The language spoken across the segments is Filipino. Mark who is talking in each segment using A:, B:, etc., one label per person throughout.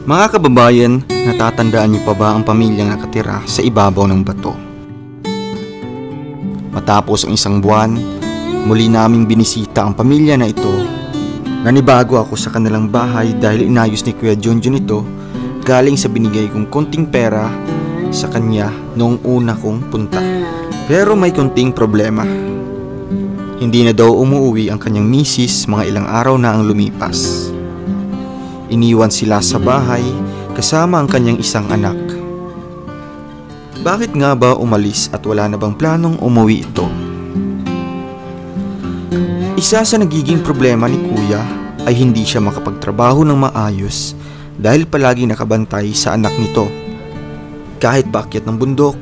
A: Mga kababayan, natatandaan niyo pa ba ang pamilyang nakatira sa ibabaw ng bato? Matapos ang isang buwan, muli naming binisita ang pamilya na ito. Nanibago ako sa kanilang bahay dahil inayos ni Kuya Junjun ito galing sa binigay kong konting pera sa kanya noong una kong punta. Pero may konting problema. Hindi na daw umuwi ang kanyang misis, mga ilang araw na ang lumipas. Iniwan sila sa bahay kasama ang kanyang isang anak. Bakit nga ba umalis at wala na bang planong umuwi ito? Isa sa nagiging problema ni Kuya ay hindi siya makapagtrabaho ng maayos dahil palagi nakabantay sa anak nito. Kahit paakyat ng bundok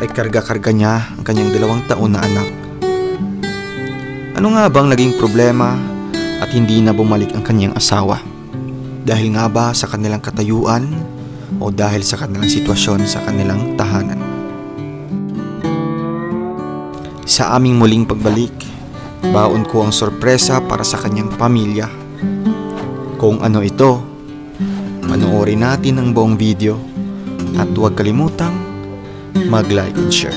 A: ay karga-karga niya ang kanyang 2 taon na anak. Ano nga bang naging problema at hindi na bumalik ang kanyang asawa? Dahil nga ba sa kanilang katayuan o dahil sa kanilang sitwasyon sa kanilang tahanan? Sa aming muling pagbalik, baon ko ang sorpresa para sa kanyang pamilya. Kung ano ito, panoorin natin ang buong video at huwag kalimutang mag-like and share.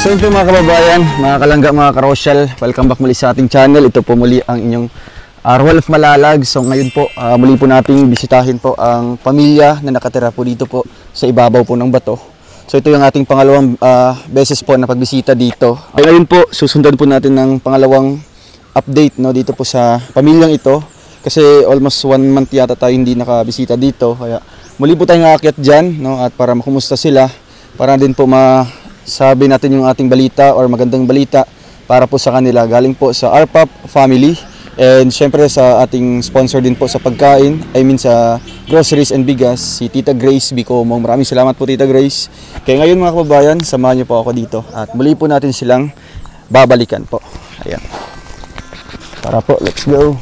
B: So yun po mga kababayan, mga kalangga, mga karosyal, welcome back muli sa ating channel. Ito po muli ang inyong Rolf Malalag. So ngayon po, muli po nating bisitahin po ang pamilya na nakatira po dito po sa ibabaw po ng bato. So ito yung ating pangalawang beses po na pagbisita dito. Ngayon po, susundan po natin ng pangalawang update dito po sa pamilyang ito. Kasi almost 1 month yata tayo hindi nakabisita dito. Kaya muli po tayong aakyat dyan, at para makumusta sila, para din po sabi natin yung ating balita or magandang balita para po sa kanila galing po sa RPAP family, and syempre sa ating sponsor din po sa pagkain, sa groceries and bigas, si Tita Grace Bicomo. Maraming salamat po Tita Grace. Kaya ngayon mga kababayan, samahan niyo po ako dito at muli po natin silang babalikan po. Ayan. Tara po, let's go.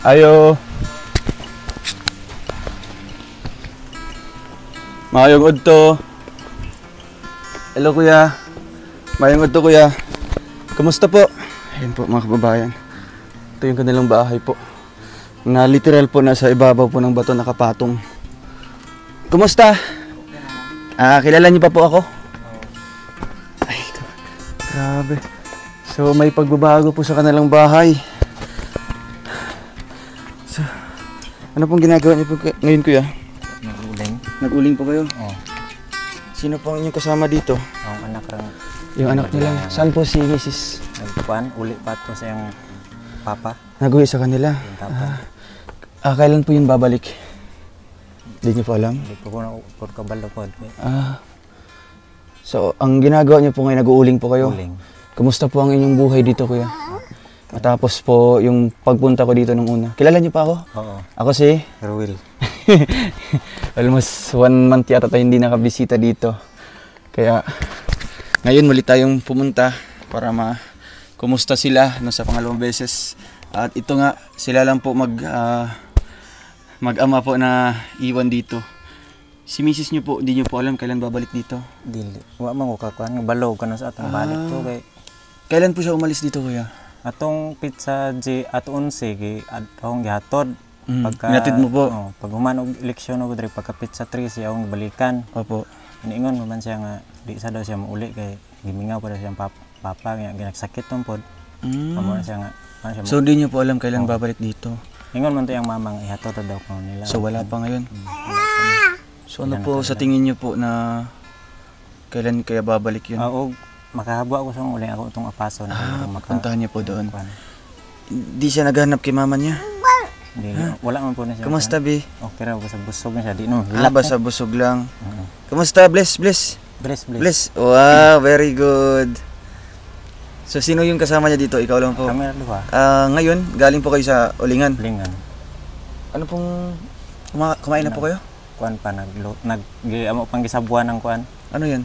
B: Ayo. Mayong udto. Hello kuya. Mayong udto kuya. Kumusta po? Ayan po mga kababayan. Ito yung kanilang bahay po. Na literal po nasa ibabaw po ng bato nakapatong. Kumusta? Kilala niyo pa po ako? Ay, grabe. So may pagbabago po sa kanilang bahay. Ano pong ginagawa niyo po ngayon kuya?
C: Nag-uling.
B: Nag-uling po kayo?
C: Oo.
B: Sino po ang inyong kasama dito?
C: Ang anak lang.
B: Yung anak nila. Saan po si Mrs.?
C: Nagpuan, uli pa ito sa yung papa.
B: Nag-uwi sa kanila? Kailan po yun babalik? Hindi niyo po alam?
C: Hindi ko na kabalo po.
B: So, ang ginagawa niyo po ngayon, nag-uuling po kayo?
C: Uling.
B: Kumusta po ang inyong buhay dito kuya? Matapos po yung pagpunta ko dito nung una. Kilala niyo pa ako?
C: Oo.
B: Ako si?
C: Erwil.
B: Almost 1 month yata tayo hindi nakabisita dito. Kaya ngayon muli tayong pumunta para kumusta sila sa pangalawang beses. At ito nga, sila lang po mag-ama po na iwan dito. Si misis niyo po, hindi niyo po alam kailan babalik dito?
C: Dili. Wa man ko kakuan, balog ka na sa atong balik to kay.
B: Kailan po siya umalis dito kuya?
C: Atong pizza at 11 gi atong gihatod.
B: Hinatid mo po?
C: Pag human og eleksyon og diri pagka pizza 3 siya ang balikan.
B: Opo.
C: Iniingon man siya nga di sa daw siya mauli kay gimingaw pa daw siyang papa nga ginagsakit tong pod. Amo na siya nga.
B: So hindi niyo po alam kailan babalik dito?
C: Ingon man to yung mamang ihatod daw ko nila.
B: So wala pa ngayon. So ano
C: Ilan
B: po
C: na
B: sa
C: kanila?
B: tingin niyo po na kailan kaya babalik yun?
C: Oo, makahabwa ko sa uling ako itong apaso na
B: Puntahan niyo po doon.
C: Kuan.
B: Di siya naghanap kay mama niya.
C: Wala man po na siya.
B: Kamusta, Bi?
C: Okay raw, basta busog na siya. Di no,
B: Basta busog lang. Kamusta? Bless.
C: Bless.
B: Bless. Wow, very good. So sino yung kasama niya dito? Ikaw lang po.
C: Kami na duha.
B: Ngayon, galing po kayo sa Ulingan.
C: Lingan.
B: Ano pong kumain na po kayo?
C: Kuan pa amo pang gisabuan ng kuan.
B: Ano yan?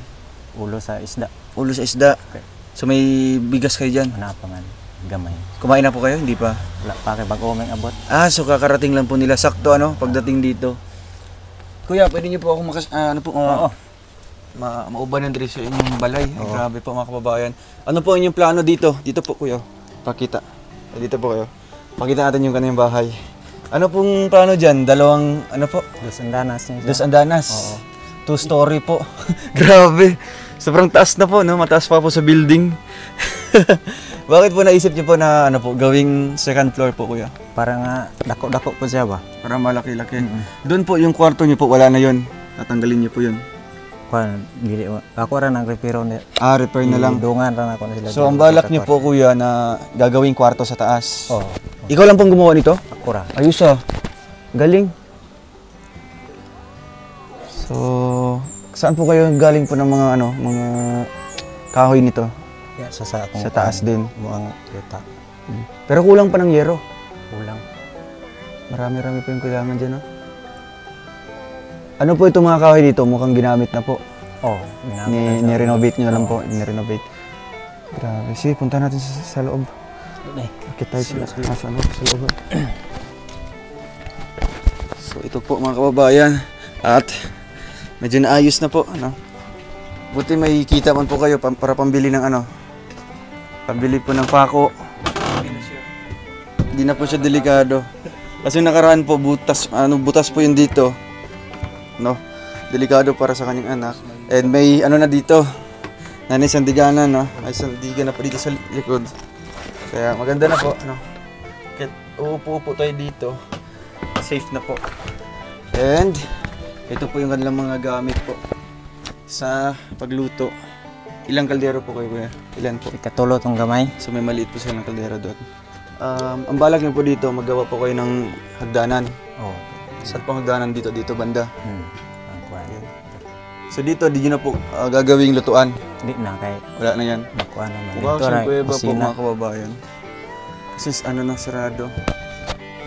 C: Ulo sa isda.
B: Ulo sa isda.
C: Okay.
B: So may bigas kayo dyan.
C: Ana pa man gamay.
B: Kumain na po kayo? Hindi pa?
C: Wala pa kay bago may abot.
B: So kakarating lang po nila. Sakto pagdating dito. Kuya, pwede niyo po ako
C: Oo.
B: mauban ng dress sa inyong balay. Ay, grabe po mga kababayan. Ano po inyong plano dito? Dito po kuya. Pakita. Dito po kayo. Pakita natin yung kanyang bahay. Ano pong plano dyan? Dalawang, ano po?
C: Dos andanas niya.
B: Dos andanas.
C: Oo.
B: 2-story po. Grabe. Sobrang taas na po, no? Mataas pa po sa building. Bakit po naisip niyo po na gawing second floor po, kuya?
C: Para nga dako-dako po siya ba?
B: Para malaki-laki. Doon po yung kwarto niyo po, wala na yon. Tatanggalin niyo po yun.
C: Kuan dili ako ra nang repiro ni.
B: Repair na lang.
C: Dungan ra na ko na sila.
B: So, ang balak niyo po, kuya, na gagawing kwarto sa taas.
C: Oo.
B: Ikaw lang pong gumawa nito?
C: Ako ra.
B: Ayos Galing. So, saan po kayo galing po ng mga mga kahoy nito?
C: Sa
B: taas din.
C: Muang yuta.
B: Pero kulang pa ng yero.
C: Kulang.
B: Marami-rami pa yung kailangan dyan, no? Ano po itong mga kahoy dito? Mukhang ginamit na po.
C: Oh,
B: Ni-renovate nyo lang po. Ni-renovate. Grabe. Sige, punta natin sa loob. Akit tayo sa loob. So, ito po mga kababayan. At medyo naayos na po. Buti may kita man po kayo para pambili ng pambili po ng pako. Hindi na po siya delikado. Kasi nakaraan po butas po yun dito. Delikado para sa kanyang anak. And may na dito. May sandiganan, May sandigan na pa dito sa likod. Kaya maganda na po, Kahit uupo tayo dito. Safe na po. And ito po yung kanilang mga gamit po sa pagluto. Ilang kaldero po kayo, kuya? Ilan po?
C: Ikatulo tong gamay.
B: So may maliit po silang kaldero doon. Ang balak niyo po dito, maggawa po kayo ng hagdanan.
C: Oh.
B: Saan pong hagdanan dito banda?
C: Ang kuan.
B: So dito, di nyo na po gagawing lutuan.
C: Di na kay
B: Wala na yan.
C: nakuha naman.
B: Bukasan po iba po
C: kusina.
B: mga kababayan. Kasi sarado.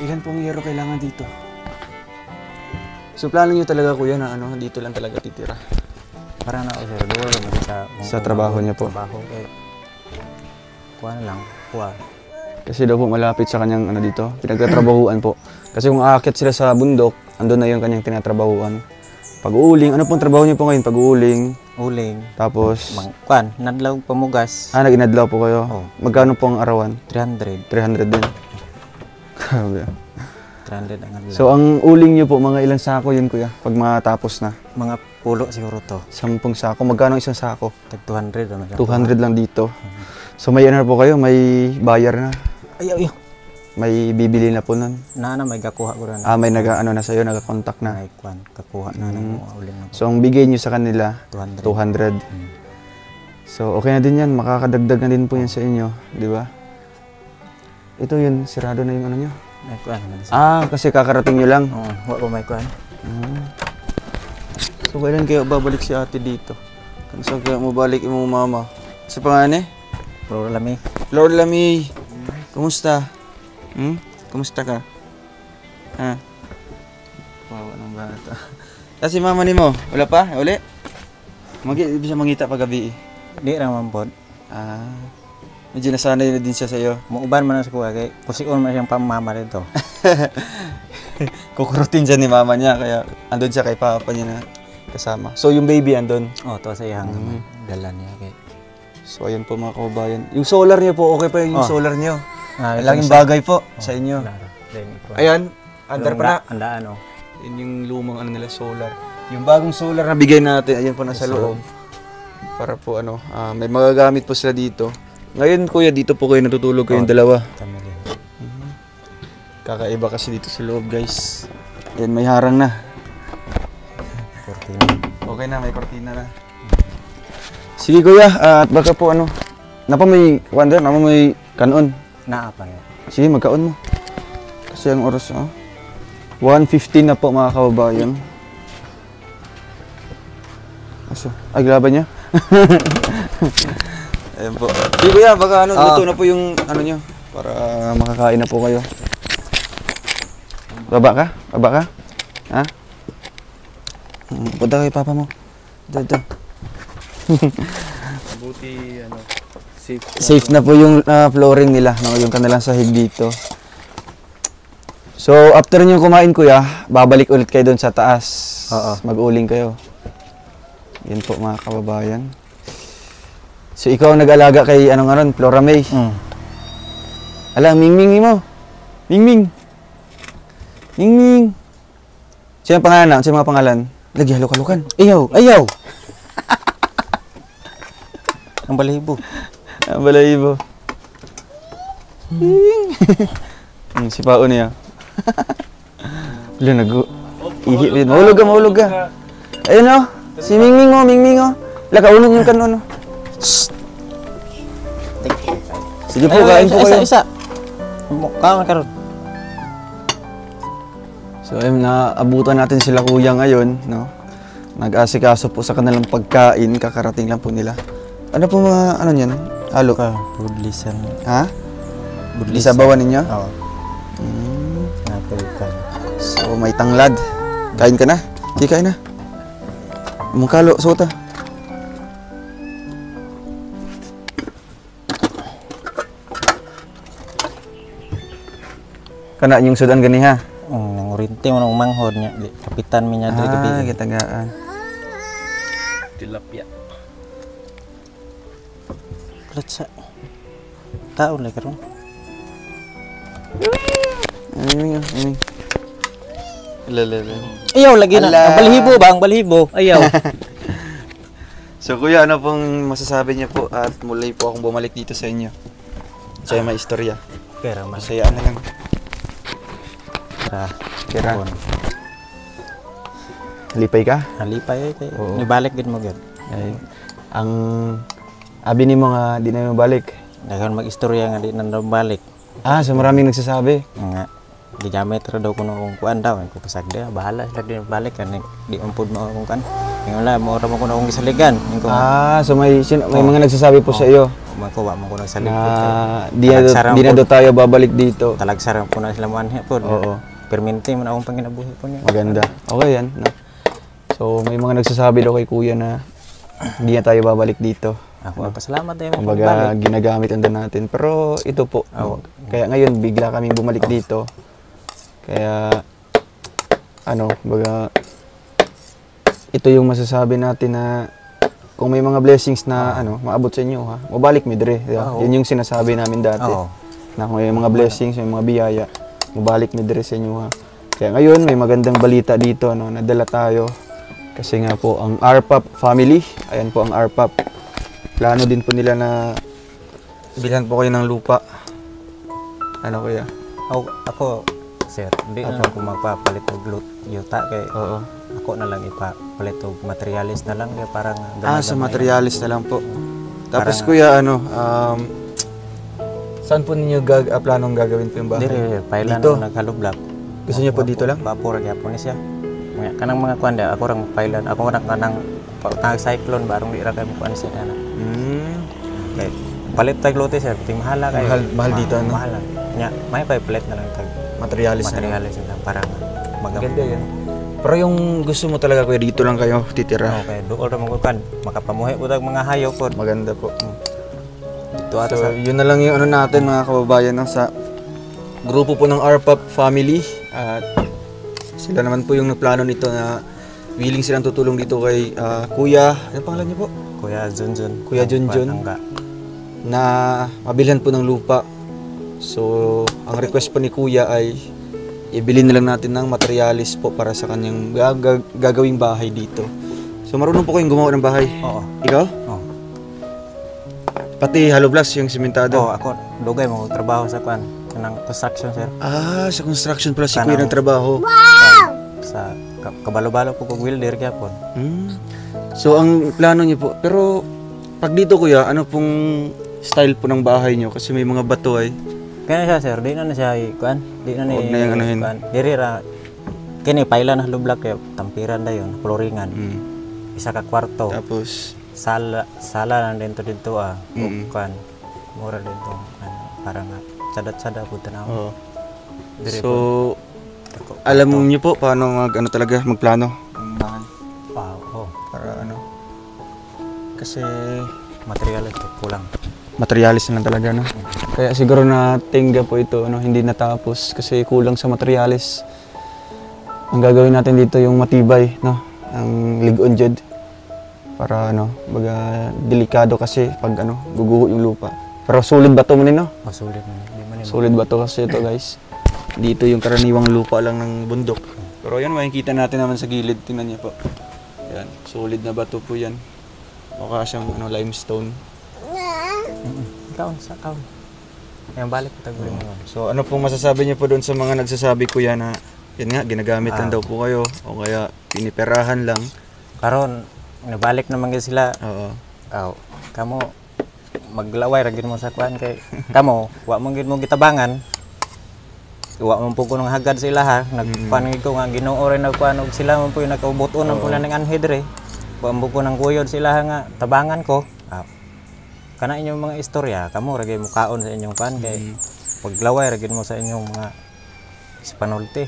B: Ilan pong yero kailangan dito? So plano nyo talaga kuya na dito lang talaga titira?
C: Para na ako sir, dulo naman
B: Sa trabaho niya po.
C: Trabaho kay kuha na lang. Kuha.
B: Kasi daw po malapit sa kanyang dito, pinagtatrabahuan po. Kasi kung aakyat sila sa bundok, andun na yung kanyang tinatrabahuan. Pag-uuling, ano pong trabaho niyo po ngayon? Pag-uuling,
C: Uling.
B: tapos...
C: Kuan, nadlaw pamugas.
B: nag-inadlaw po kayo?
C: Oo.
B: Magkano po ang arawan?
C: 300.
B: 300 din. Grabe.
C: 300 ang adlaw.
B: So ang uling niyo po, mga ilang sako yun kuya? Pag matapos na?
C: Mga pulo siguro to.
B: 10 sako. Magkano isang sako?
C: Tag 200 naman.
B: 200 lang dito. So may po kayo? May bayar na?
C: Ayaw.
B: May bibili na po nun?
C: Na may gakuha ko rin.
B: May na sa'yo, nag-contact na.
C: May kuan, kakuha na ng mga uling na.
B: So ang bigay niyo sa kanila,
C: 200.
B: 200. So okay na din yan, makakadagdag na din po yan sa inyo, di ba? Ito yun, sirado na yung niyo.
C: May kuan naman siya.
B: Kasi kakarating nyo lang.
C: Oo, wala may kuan.
B: So kailan kayo babalik si ate dito? Kung saan kayo mabalik yung mama? Sa pangalan
C: Pero lami.
B: Lord Lamy, kumusta? Kumusta ka? Wawa ng bata. Kasi mama ni mo, wala pa? Uli? Hindi siya mangita pag gabi.
C: Di raman pod.
B: Medyo nasanay na din siya sa'yo.
C: Muuban man na sa kuha kay kusikon man siyang pamama dito.
B: Kukurutin siya ni mama niya, kaya andun siya kay papa niya na kasama. So yung baby andun.
C: To sa iyang dala niya kay.
B: So ayun po mga kababayan. Yung solar niyo po, okay pa yung solar niyo. Laging bagay po sa inyo. Ayan, under pa na.
C: Andaan
B: Yun yung lumang nila solar. Yung bagong solar na bigay natin, ayan po nasa loob. Para po may magagamit po sila dito. Ngayon kuya, dito po kayo natutulog kayong dalawa.
C: Family.
B: Kakaiba kasi dito sa loob, guys. Yan, may harang na.
C: Cortina.
B: Okay na, may kortina na. Sige kuya, at baka po ano, may kanon.
C: Naapan nga.
B: Sige, magkaon mo. Kasi ang oras, 1:15 na po mga kababayan. Aso, ay laban niya. Ayan po. Sige kuya, baka luto na po yung ano nyo, para makakain na po kayo. Baba ka? Ha? Punta kay papa mo. Dito.
C: Mabuti,
B: Safe na po yung flooring nila, no? Yung kanilang sahig dito. So, after nyo kumain kuya, babalik ulit kayo doon sa taas. Mag-uling kayo. Yan po mga kababayan. So, ikaw ang nag-alaga kay Flora May. Ala, Mingming mo. Mingming. Sino ang pangalan na? Sino mga pangalan? Lagi halok-halokan. Ayaw.
C: Ang balahibo.
B: Si Pao niya. Wala, ihi din. Mahulog ka. Ayun o. Si Mingming o. Wala, kaunod yung kanon. Sige po, kain po kayo.
C: Isa. Kaon ka ron.
B: So, ayun, naabutan natin sila kuya ngayon, no? Nag-asikaso po sa kanilang pagkain, kakarating lang po nila. Ano po mga, niyan? Halo?
C: Budlisan.
B: Ha? Isabawan ninyo?
C: Oo. Napalitan.
B: So, may tanglad. Kain ka na? Sige, kain na. Mungkalo, suta. Kana yung sudan gani ha?
C: Nang urinti mo nang manghod niya. Kapitan mi niya diri gabi.
B: Gitagaan.
C: Tilapia. Kretsa. Taon lagi karon.
B: Ini. Lele.
C: Ayaw lagi na. Ang balahibo. Ayaw.
B: So kuya, ano pong masasabi niyo po at muli po akong bumalik dito sa inyo? Sa may istorya.
C: Kaya mas
B: Masayaan na lang.
C: kira.
B: Halipay ka?
C: Halipay kay.
B: Oo.
C: Nibalik gid mo gyud.
B: Ay, ang abi ni mo nga di na mabalik.
C: Daghang mag-istorya nga di na balik.
B: So maraming nagsasabi.
C: Nga di gamit ra daw kuno kung kuan daw ko pasagda bahala sila di balik kan di umpod mo kung kan. Wala mo ra mo kuno kung gisaligan.
B: So may mga nagsasabi po sa iyo.
C: Makuha mo kuno sa likod.
B: Di na daw tayo babalik dito.
C: Talagsarang po na sila manhi po.
B: Oo.
C: Perminti mo na akong panginabuhi po niya.
B: Maganda. Okay yan. No? So may mga nagsasabi daw kay kuya na hindi na tayo babalik dito.
C: Ako pasalamat tayo.
B: Kumbaga ginagamit ang natin. Pero ito po. Kaya ngayon bigla kaming bumalik dito. Kaya kumbaga ito yung masasabi natin na kung may mga blessings na maabot sa inyo mabalik mi dire. Yun yung sinasabi namin dati. Na kung may mga blessings, may mga biyaya, mabalik mi dire sa inyo Kaya ngayon may magandang balita dito nadala tayo. Kasi nga po ang RPAP family, ayan po ang RPAP. Plano din po nila na bilhan po kayo ng lupa. Ano kuya?
C: Ako sir, hindi na ako magpapalit og yuta kay ako na lang ipapalit og materialis na lang kay parang
B: sa materialis na lang po. Tapos kuya saan po ninyo planong gagawin po yung bahay?
C: Dire pailan
B: dito?
C: Naghalublap.
B: Gusto niyo po dito lang?
C: Vapor gyapon ni siya. Kanang mga kuan ako rang pailan, ako kanang cyclone barong di ra kay mo kuan siya na. Okay. Palit tag lote sir, ting mahala kay.
B: Mahal dito
C: Mahal. Nya, may palit na lang tag
B: materialis
C: na lang para
B: maganda yan. Pero yung gusto mo talaga kuya dito lang kayo titira.
C: Okay, dool ra mo kuan, makapamuhi po tag mga hayop po.
B: Maganda po.
C: Dito ata
B: So, yun na lang yung natin mga kababayan sa grupo po ng RPAP family at sila naman po yung nagplano nito na willing silang tutulong dito kay Kuya, ano pangalan niyo po?
C: Kuya Junjun.
B: Kuya Junjun na mabilhan po ng lupa. So, ang request po ni Kuya ay ibili na lang natin ng materialis po para sa kanyang gagawing bahay dito. So, marunong po kayong gumawa ng bahay?
C: Oo.
B: Ikaw?
C: Oo.
B: Pati hollow blocks yung simentado?
C: Oo, ako dugay mo trabaho sa kuan. kanang construction sir.
A: Sa construction pala si
C: Kanang-
A: Kuya nagtrabaho.
C: Sa kabalo-balo po kog welder gyapon.
A: So ang plano niyo po, pero pag dito Kuya, ano pong style po ng bahay niyo? Kasi may mga bato ay.
C: Kaya siya sir, di na siya kuan, di na ni
A: Huwag na yung anuhin.
C: kuan. Diri ra kini pailan na lublak kay tampiran dayon, floringan. Isa ka kwarto.
A: Tapos,
C: Sala lang dito kuan. Mura dito parang sada-sada po tanaw.
A: oh.
C: Diri
A: So, alam niyo po paano talaga magplano ang bahay
C: wow,
A: para ano? Kasi
C: material ito kulang.
A: materialis na lang talaga, no? Kaya siguro na tingga po ito, no? Hindi natapos kasi kulang sa materialis. Ang gagawin natin dito yung matibay, no? Ang ligon jud. Para ano, baga delikado kasi pag ano, guguho yung lupa. Pero solid ba to mo no?
C: Masulit man. Di man
A: Solid ba to kasi ito, guys? Dito yung karaniwang lupa lang ng bundok. Pero yan, makikita natin naman sa gilid. Tingnan niyo po. Yan, solid na bato po yan. Mukha siyang ano, limestone.
C: kaon sa kaon. Yang balik taguli mo.
A: So ano pong masasabi niyo po doon sa mga nagsasabi Kuya na yun nga, ginagamit lang daw po kayo o kaya piniperahan lang.
C: Karon nabalik naman gyud sila.
A: Oo.
C: Kamo maglaway ra gyud mo sa kuan kay kamo wa man gyud mo gitabangan. Wa man po ko nang hagad sila ha. Nagkuan gyud ko nga Ginoo ray nagkuan og sila man po yung nakaubuton ng pula ning anhid re. Wa man po ko nang kuyod sila nga tabangan ko. Kana inyong mga istorya kamo ra gyud mo kaon sa inyong kuan kay paglaway ra gyud mo sa inyong mga Hispanulti.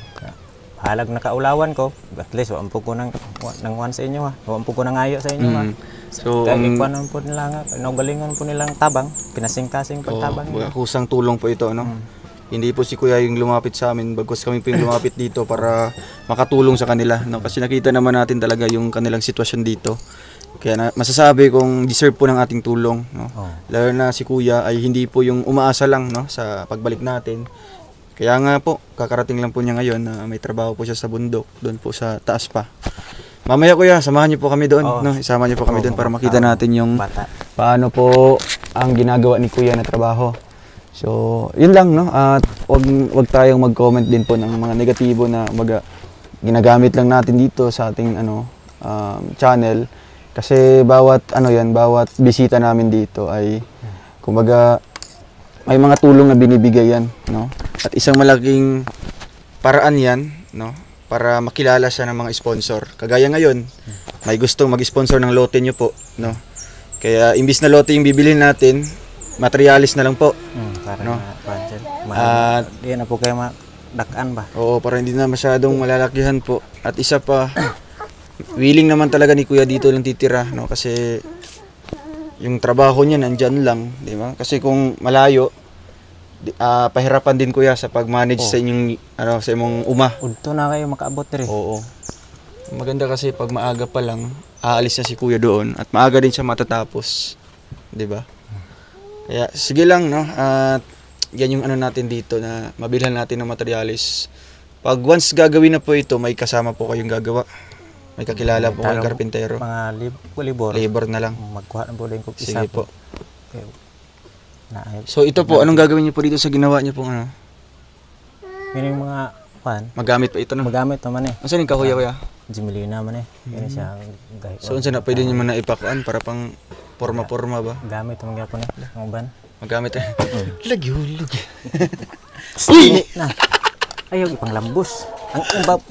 C: Halag nakaulawan ko, at least wala po ko nang wan sa inyo ha. Wala po ko nang ayo sa inyo ha.
A: So,
C: kaya ikuan po nila nga, naugalingan po nilang tabang, pinasing-kasing pagtabang.
A: Kusang tulong po ito, no? Hindi po si Kuya yung lumapit sa amin, bagkus kami po yung lumapit dito para makatulong sa kanila, no? Kasi nakita naman natin talaga yung kanilang sitwasyon dito. Kaya masasabi kong deserve po ng ating tulong, no? Lalo na si Kuya ay hindi po yung umaasa lang, no, sa pagbalik natin. Kaya nga po, kakarating lang po niya ngayon na may trabaho po siya sa bundok, doon po sa taas pa. Mamaya Kuya, samahan niyo po kami doon, no? Isama niyo po kami doon para makita natin yung paano po ang ginagawa ni Kuya na trabaho. So, yun lang, no? At wag tayong mag-comment din po ng mga negatibo na ginagamit lang natin dito sa ating channel. Kasi bawat bisita namin dito ay kumbaga may mga tulong na binibigay yan, no? At isang malaking paraan yan, no? Para makilala siya ng mga sponsor. Kagaya ngayon, may gustong mag-sponsor ng lote nyo po, no? Kaya imbis na lote yung bibilhin natin, materialis na lang po.
C: Para
A: no?
C: At di na po kayo madakan ba?
A: Oo, para hindi na masyadong malalakihan po. At isa pa, willing naman talaga ni Kuya dito lang titira, no? Kasi yung trabaho niya nandyan lang, di ba? Kasi kung malayo, pahirapan din Kuya sa pag-manage sa inyong sa imong uma.
C: Udto na kayo makaabot diri.
A: Oo. Maganda kasi pag maaga pa lang, aalis na si Kuya doon at maaga din siya matatapos, 'di ba? Kaya sige lang, no? At yan yung natin dito na mabilhan natin ng materialis. Pag once gagawin na po ito, may kasama po kayong gagawa. May kakilala po kayong karpintero.
C: Mga libor.
A: Labor na lang.
C: Magkuha na po din ko isa.
A: Sige po.
C: Okay.
A: So ito po, anong gagawin niyo po dito sa ginawa niyo pong ano?
C: Yung mga pan.
A: Magamit pa ito, no?
C: Magamit naman eh.
A: Saan yung kakuya, Kuya?
C: Jimelina man eh. Yan siya.
A: So unsa na pwede niyo man na ipakuan para pang forma-forma ba?
C: Gamit naman gyapon eh. Ang ban.
A: Magamit eh. Lagi.
C: Uy! Na. Ayaw ipanglambos. Ang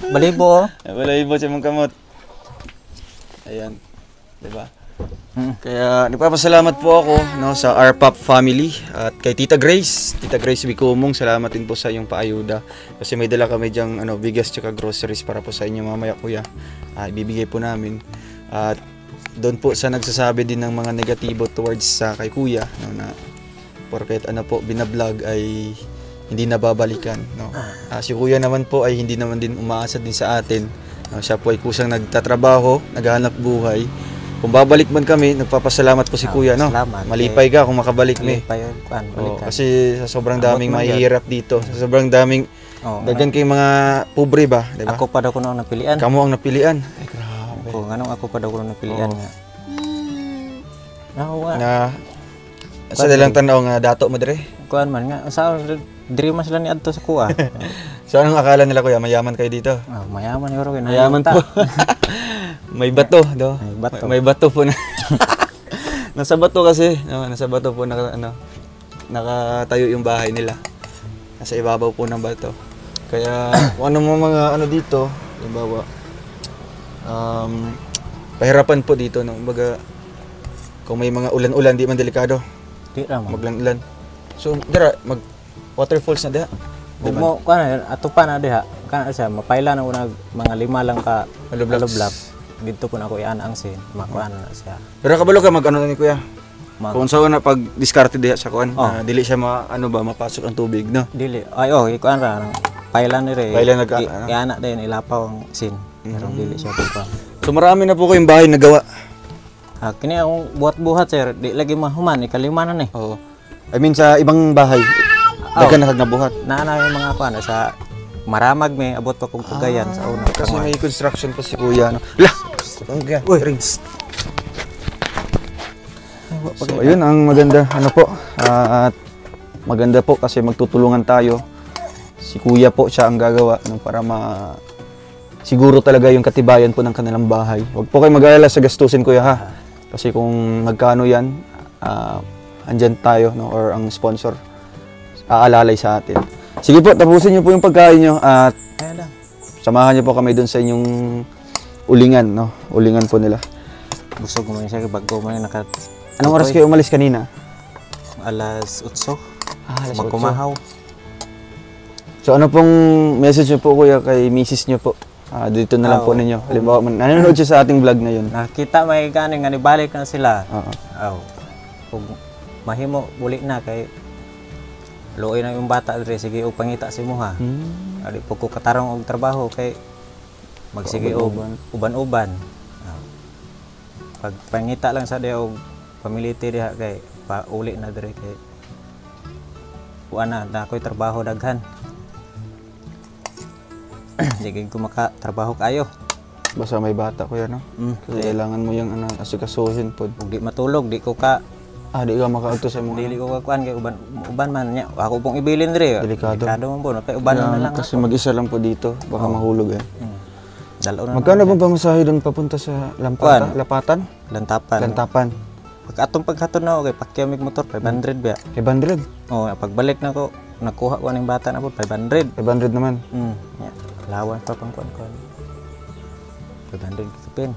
C: balibo oh.
A: Balibo sa mong kamot. Ayan. 'Di ba? Kaya nagpapasalamat po ako, no, sa RPOP family at kay Tita Grace Bicomong. Salamat din po sa iyong paayuda kasi may dala kami diyang bigas tsaka groceries para po sa inyo mamaya Kuya. Ibibigay po namin. At doon po sa nagsasabi din ng mga negatibo towards sa kay Kuya, no, na porket binablog ay hindi nababalikan, no. Si Kuya naman po ay hindi naman din umaasa din sa atin. Siya po ay kusang nagtatrabaho, naghahanap buhay. Kung babalik man kami, nagpapasalamat po si Kuya, no?
C: Salamat.
A: Malipay ka kung makabalik ni.
C: Malipay yun, balikan.
A: Kasi sa sobrang daming mahihirap dito, sa sobrang daming dagan kayong mga pobre ba, di ba?
C: Ako pa daw ko nung napilian.
A: Kamu ang napilian. Ay, grabe.
C: Ako pa daw ko nung napilian nga.
A: Sa dalang tanaw nga dato mo dire.
C: Kuan man nga sa Diri man sila ni adto sa kuha.
B: So anong akala nila kuya? Mayaman kayo dito?
C: Mayaman yun rin.
B: Mayaman po. May bato, do.
C: May bato.
B: May bato po na. Nasa bato kasi, nasa bato po nakatayo yung bahay nila. Nasa ibabaw po ng bato. Kaya kung ano mga ano dito, halimbawa pahirapan po dito no. Kumbaga kung may mga ulan-ulan di man delikado.
C: Di ra man.
B: Maglan-ulan. So dira mag waterfalls na diha.
C: Ug mo kana ato pa na diha. Kana siya mapayla na unag mga 5 lang ka lublab. Dito po na ako iana ang sin. Makuan na siya.
B: Pero kabalo ka mag-ano na ni kuya? Kung saan na pag diskarte diha sa kuan, dili siya mapasok ang tubig no.
C: Dili. Ay ikuan ra payla ni re.
B: Payla
C: iana din ilapaw ang sin. Pero dili siya po.
B: So marami na po kayong bahay nagawa.
C: Kini akong buhat-buhat sir, di lagi mahuman ikalimanan eh.
B: Oo. I mean sa ibang bahay. Daghan na nabuhat.
C: Naana yung mga kuan sa maramag may abot pa kong Cagayan sa una.
B: Kasi may construction pa si kuya no. Lah. Uy, rings. So ayun ang maganda ano po. At maganda po kasi magtutulungan tayo. Si kuya po siya ang gagawa no, para siguro talaga yung katibayan po ng kanilang bahay. Huwag po kayo mag-alala sa gastusin kuya ha. Kasi kung magkano yan, andyan tayo no, or ang sponsor aalalay sa atin. Sige po, tapusin niyo po yung pagkain niyo at samahan niyo po kami doon sa inyong ulingan, no? Ulingan po nila.
C: Busog mo siya bago mo naka.
B: Anong oras kayo umalis kanina?
C: Alas 8.
B: Alas 8.
C: Magkumahaw.
B: So ano pong message niyo po kuya kay misis niyo po? Dito na lang po ninyo. Halimbawa, nanonood siya sa ating vlog na yun.
C: Nakita may ganing nga nibalik na sila.
B: Oo.
C: Kung mahimo uli na kay luoy na yung bata dire sige og pangita si mo ha. Adi po ko katarong og trabaho kay magsige og uban-uban. Pag pangita lang sa diha og pamiliti diha kay pauli na dire kay kuana na ko'y trabaho daghan. Di ko makatrabaho kayo.
B: Basta may bata kuya no? Kailangan mo yung asikasuhin po.
C: Ug di matulog, di ko ka
B: di ka makaagto sa mga.
C: Dili ko kakuan kay uban man nya. Ako pong ibilin dire.
B: Delikado
C: man po no kay uban na lang.
B: Kasi mag-isa lang po dito, baka mahulog eh.
C: Dalo na.
B: Magkano bang pamasahe doon papunta sa Lapatan? Lantapan.
C: Pag atong paghaton na kay pakyaw mig motor 500 ba.
B: 500.
C: Pagbalik na ko nakuha ko ning bata na po 500.
B: 500 naman.
C: Lawan pa pang kuan. 500 kitapin.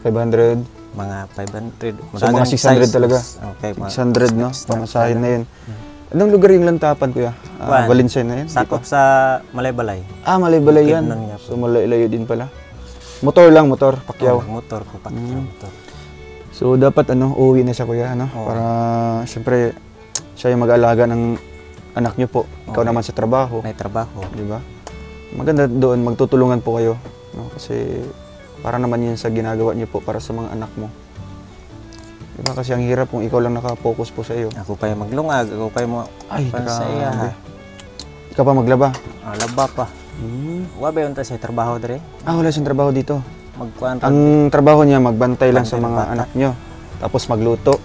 B: 500.
C: Mga 500.
B: So mga 600 talaga.
C: Okay,
B: 600 no? Pamasahin na yun. Anong lugar yung Lantapan kuya? Valencia na yan?
C: Sakop sa Malaybalay.
B: Malaybalay yan. So malayo din pala. Motor lang, motor, pakyaw.
C: Motor ko pakyaw.
B: So dapat uuwi na siya kuya, para siyempre siya yung mag-aalaga ng anak niyo po. Ikaw naman sa trabaho.
C: May trabaho.
B: Di ba? Maganda doon, magtutulungan po kayo. No? Kasi para naman yun sa ginagawa niyo po para sa mga anak mo. Diba? Kasi ang hirap kung ikaw lang nakapokus po sa iyo.
C: Ako pa yung maglungag, ako pa yung sa iya.
B: Ikaw pa maglaba?
C: Laba pa. Wabe yun siya trabaho dire?
B: Wala siyang trabaho dito.
C: Magkuhan.
B: Ang trabaho niya, magbantay lang sa mga anak niyo. Tapos magluto.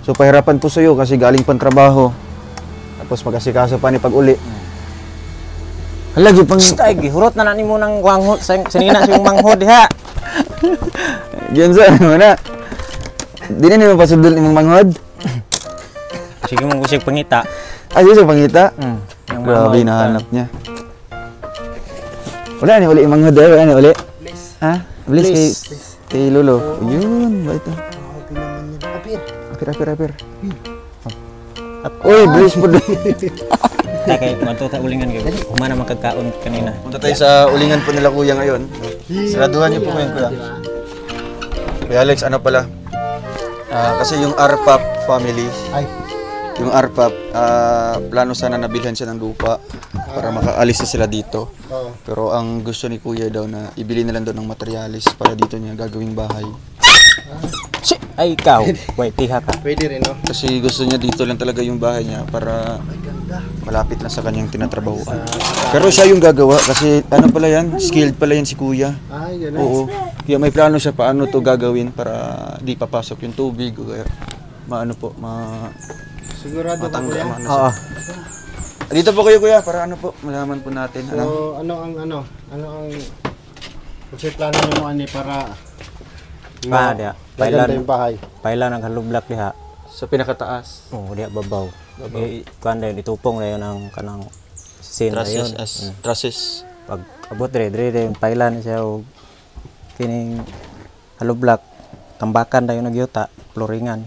B: So pahirapan po sa iyo kasi galing pang trabaho. Tapos mag-asikaso pa ni pag-uli. Halagi pang...
C: Ay, gihurot na nani mo ng wanghod. Sanina siyong manghod diha.
B: Diyan sa ano na. Di na naman pasudol imong manghod?
C: Sige mong kusig pangita.
B: Sige sa pangita? Grabe nahanap niya. Wala ni uli imong manghod eh. Wala ni uli? Bliss. Kay Lolo. Yun, ba ito? Apir. Uy, bliss po doon.
C: Kay manto ta ulingan kay humana magkagkaon kanina.
B: Punta tayo sa ulingan po nila kuya ngayon. Saraduhan niyo po ngayon kuya. Kuya Alex, ano pala? Kasi yung Arpap family, yung Arpap, plano sana nabilhan siya ng lupa para makaalis na sila dito. Pero ang gusto ni kuya daw na ibili na lang doon ng materialis para dito niya gagawing bahay.
C: Ay, ikaw. Wait, tiha ka.
D: Pwede rin, no?
B: Kasi gusto niya dito lang talaga yung bahay niya para malapit lang sa kanyang tinatrabahuan. Pero siya yung gagawa kasi ano pala yan, skilled pala yan si kuya.
D: Ganun.
B: Oo. Kaya may plano siya paano to gagawin para di papasok yung tubig o kaya
D: Sigurado ka
A: Matanggal
D: kuya?
A: mo na
C: Oo.
A: Dito po kayo kuya, para ano po, malaman po natin. Ano?
D: So, ano ang kasi plano nyo mo ani para
C: Pa dia.
D: gaganda yung bahay?
C: Pailan ang halublak diha.
A: Sa pinakataas.
C: Oh, diha babaw. Kuan din itupong na yun ang kanang sin na yun.
A: Trusses.
C: Pag abot dire yung pailan siya og kining halublak. Tambakan dayon nagyuta, floringan.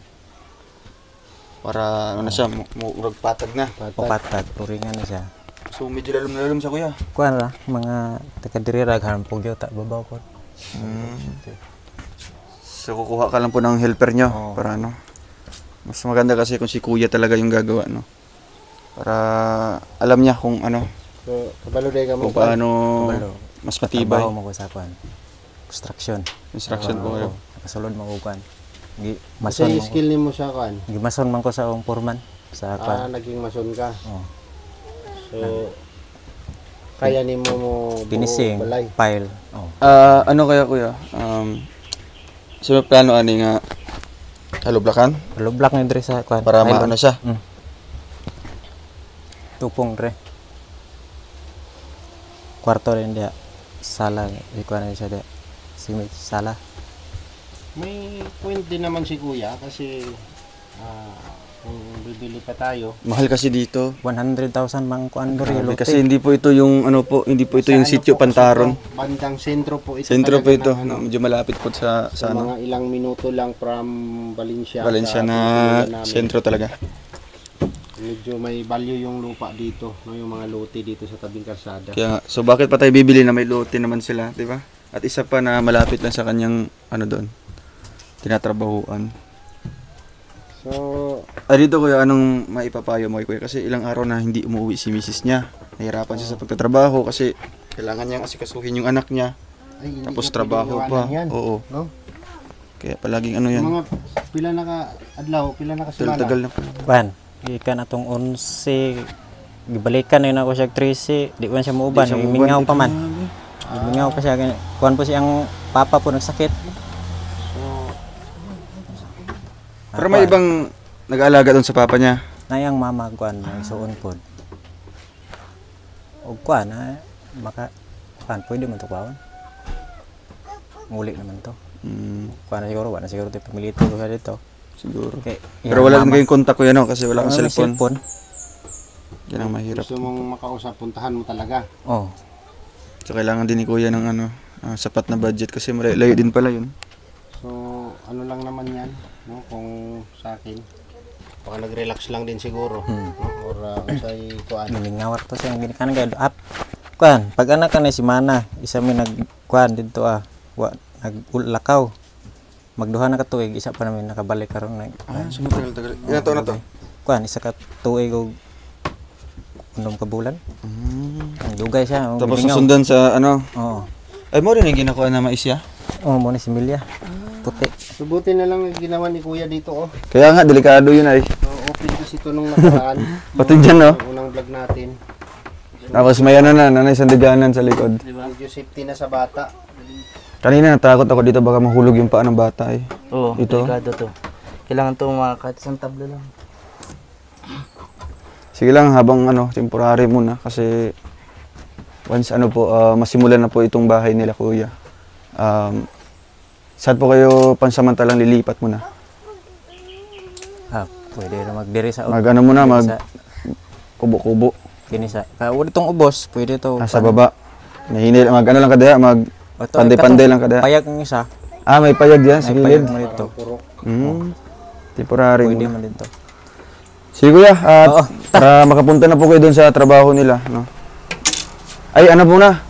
A: Para ano na siya, murag patag na.
C: Papatag, floringan na siya.
A: So medyo lalom sa kuya.
C: Kuan ra mga taga diri ra hampog yuta babaw ko.
A: So kukuha ka lang po ng helper nyo
C: Oo.
A: para ano. Mas maganda kasi kung si kuya talaga yung gagawa, no. Para alam niya kung ano,
D: So, kabalo day ka mo.
A: kung paano
C: Kabalo.
A: mas matibay.
C: Trabaho mo ko sa kuan. Construction.
A: Instruction po kayo.
C: Nakasulod mo ko kuan.
D: Kasi
C: Mason
D: yung
C: man ko.
D: skill nimo sa kan.
C: Gimason man ko sa akong foreman sa kuan.
D: Naging mason ka.
C: Oh.
D: So, kaya nimo mo
C: Finishing,
D: balay.
C: pile. Oh.
A: Ano kaya kuya? So plano ani nga halublakan
C: Halublak ni diri sa kuan.
A: para
C: Pile.
A: maano siya.
C: Tupong dre. Kwarto rin dia. Sala, ikuan na siya dia. Simit sala.
D: May point din naman si kuya kasi kung bibili pa tayo.
A: Mahal kasi dito.
C: 100,000 mang kuan diri lote.
A: Kasi hindi po ito yung ano po, hindi po ito yung
D: Sa
A: sitio
D: po, kasi
A: Pantaron.
D: ito, bandang sentro po ito.
A: Sentro po
D: talaga
A: ito,
D: ng ano,
A: medyo malapit po sa
D: sa
A: ano,
D: mga ilang minuto lang from Valencia.
A: Valencia
D: sa
A: na
D: pinupunan namin.
A: sentro talaga.
D: Medyo may value yung lupa dito, no, yung mga lote dito sa tabing kalsada.
A: Kaya nga, so bakit pa tayo bibili na may lote naman sila, di ba? At isa pa na malapit lang sa kanyang ano doon, tinatrabahuan.
D: So,
A: Dito kuya, anong maipapayo mo kay kuya? Kasi ilang araw na hindi umuwi si misis niya. Nahirapan siya sa pagtatrabaho kasi kailangan niyang asikasuhin yung anak niya.
D: ay, hindi
A: Tapos
D: ko
A: trabaho
D: pwedeng
A: pa.
D: iwanan yan,
A: Oo.
D: no?
A: Kaya palaging ano yan.
D: Mga pila na ka adlaw, pila na ka semana.
A: Tagal na po.
C: Kuan, ikan atong 11 gibalikan na yun ako siya 13, di ko na siya mauban,
A: Di siya
C: mingaw
A: mauban.
C: pa man. Mingaw pa siya, kuan po siyang papa po nagsakit.
A: Pero may ibang nag-aalaga doon sa papa niya.
C: Nayang mama kuan nagsuon pod. Og kuan maka kuan pwede man to kuan. Muli naman to. Kuan na siguro, wala na siguro tayo pamilito ko sa dito.
A: Siguro.
C: Okay.
A: Pero wala din kayong kontak kuya no kasi wala kang cellphone. Yan ang mahirap.
D: Gusto mong makausap, puntahan mo talaga.
C: Oh.
A: So kailangan din ni kuya ng ano, sapat na budget kasi layo din pala yun.
D: So, ano lang naman yan, no? Kung sa akin, baka nag-relax lang din siguro. No? Or usay kuan.
C: Miningawar to siya ginikanan kay up. Kuan, pag anak ka na si Mana, isa mi nagkuan dito nagulakaw. Magduha na ka tuig, isa pa namin nakabalik karon na.
A: So matagal-tagal. Ilan taon na to?
C: Kuan, isa ka tuig og unom ka bulan. Ang dugay siya. ang
A: Tapos
C: bilingaw.
A: susundan sa ano.
C: Oo.
A: Ay mo rin yung ginakuha na mais ya?
C: Oh, mo ni si Milya. Puti.
D: Subuti na lang yung ginawa ni kuya dito, oh.
A: Kaya nga, delikado yun ay.
D: So, open kasi ito nung nakaraan.
A: Pati dyan no?
D: Yung unang vlog natin.
A: Tapos may ano na, nanay sandiganan sa likod.
D: Medyo safety na sa bata.
A: Kanina natakot ako dito baka mahulog yung paa ng bata eh.
E: Oo,
A: Ito?
E: delikado to. Kailangan to mga kahit isang tabla lang.
A: Sige lang habang ano, temporary muna kasi once ano po, masimulan na po itong bahay nila kuya. Saan po kayo pansamantalang lilipat muna?
C: Pwede na magdiri sa
A: Mag ano muna, mag
C: sa
A: kubo-kubo.
C: kini sa. Wala tong ubos, pwede to.
A: Sa baba. Nahinil, mag ano lang kadaya, mag panday-panday lang kadaya.
C: Payag ng isa.
A: May payag yan,
C: May
A: sige.
C: payag mo dito.
A: Temporary
C: Pwede
A: muna.
C: man dito.
A: Sige kuya,
C: Oo.
A: para makapunta na po kayo doon sa trabaho nila, no? Ay, ano muna?